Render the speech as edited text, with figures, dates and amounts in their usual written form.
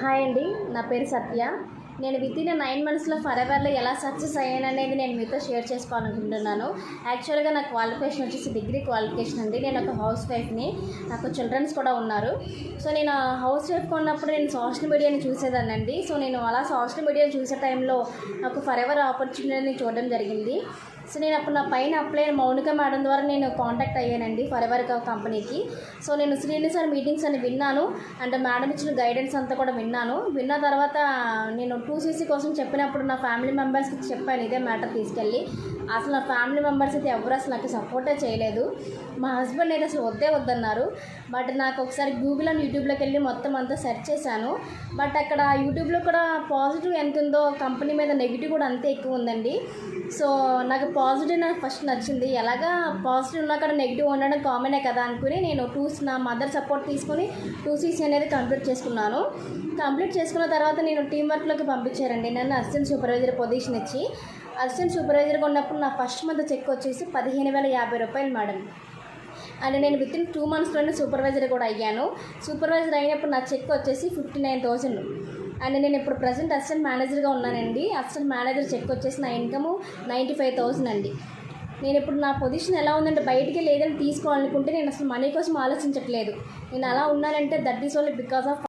Hi అండి, నా పేరు సత్య. నేను వితిన్ 9 మంత్స్లో ఫరెవర్లో ఎలా సక్సెస్ అయ్యాను అనేది నేను మీతో షేర్ చేసుకోవాలనుకుంటున్నాను. యాక్చువల్గా నా క్వాలిఫికేషన్ వచ్చేసి డిగ్రీ క్వాలిఫికేషన్ అండి. నేను ఒక హౌస్ వైఫ్ని, నాకు చిల్డ్రన్స్ కూడా ఉన్నారు. సో నేను హౌస్ వైఫ్గా ఉన్నప్పుడు నేను సోషల్ మీడియాని చూసేదాన్ని అండి. సో నేను అలా సోషల్ మీడియాని చూసే టైంలో నాకు ఫరెవర్ ఆపర్చునిటీని చూడడం జరిగింది. సో నేను అప్పుడు నా పైన అప్లై మౌనిక మేడం ద్వారా నేను కాంటాక్ట్ అయ్యానండి ఫరెవర్ కంపెనీకి. సో నేను శ్రీనిసార్ మీటింగ్స్ అని విన్నాను అండ్ మేడం ఇచ్చిన గైడెన్స్ అంతా కూడా విన్న తర్వాత నేను 2CC కోసం చెప్పినప్పుడు నా ఫ్యామిలీ మెంబర్స్కి చెప్పాను ఇదే మ్యాటర్ తీసుకెళ్ళి. అసలు నా ఫ్యామిలీ మెంబర్స్ అయితే ఎవరు అసలు నాకు సపోర్టే చేయలేదు. మా హస్బెండ్ అయితే అసలు వద్దన్నారు. బట్ నాకు ఒకసారి గూగుల్ అండ్ యూట్యూబ్లోకి వెళ్ళి మొత్తం అంతా సెర్చ్ చేశాను. బట్ అక్కడ యూట్యూబ్లో కూడా పాజిటివ్ ఎంత ఉందో కంపెనీ మీద నెగిటివ్ కూడా అంతే ఎక్కువ ఉందండి. సో నాకు పాజిటివ్ నాకు ఫస్ట్ నచ్చింది. ఎలాగా పాజిటివ్ ఉన్నా కూడా నెగిటివ్ ఉండడం కామనే కదా అనుకుని నేను నా మదర్ సపోర్ట్ తీసుకొని 2CC అనేది కంప్లీట్ చేసుకున్నాను. కంప్లీట్ చేసుకున్న తర్వాత నేను టీం వర్క్లోకి పంపించారండి. నన్ను అసిస్టెంట్ సూపర్వైజర్ పొజిషన్ ఇచ్చి అసిస్టెంట్ సూపర్వైజర్గా ఉన్నప్పుడు నా ఫస్ట్ మంత్ చెక్ వచ్చేసి 15,050 రూపాయలు మేడం. అండ్ నేను వితిన్ 2 మంత్స్లోనే సూపర్వైజర్ కూడా అయ్యాను. సూపర్వైజర్ అయినప్పుడు నా చెక్ వచ్చేసి 59,000. అండ్ నేను ఇప్పుడు ప్రజెంట్ అసిస్టెంట్ మేనేజర్గా ఉన్నానండి. అసిస్టెంట్ మేనేజర్ చెక్ వచ్చేసి నా ఇన్కమ్ 95,000 అండి. నేను ఇప్పుడు నా పొజిషన్ ఎలా ఉందంటే బయటికి లేదని తీసుకోవాలనుకుంటే నేను అసలు మనీ కోసం ఆలోచించట్లేదు. నేను అలా ఉన్నానంటే that is only because of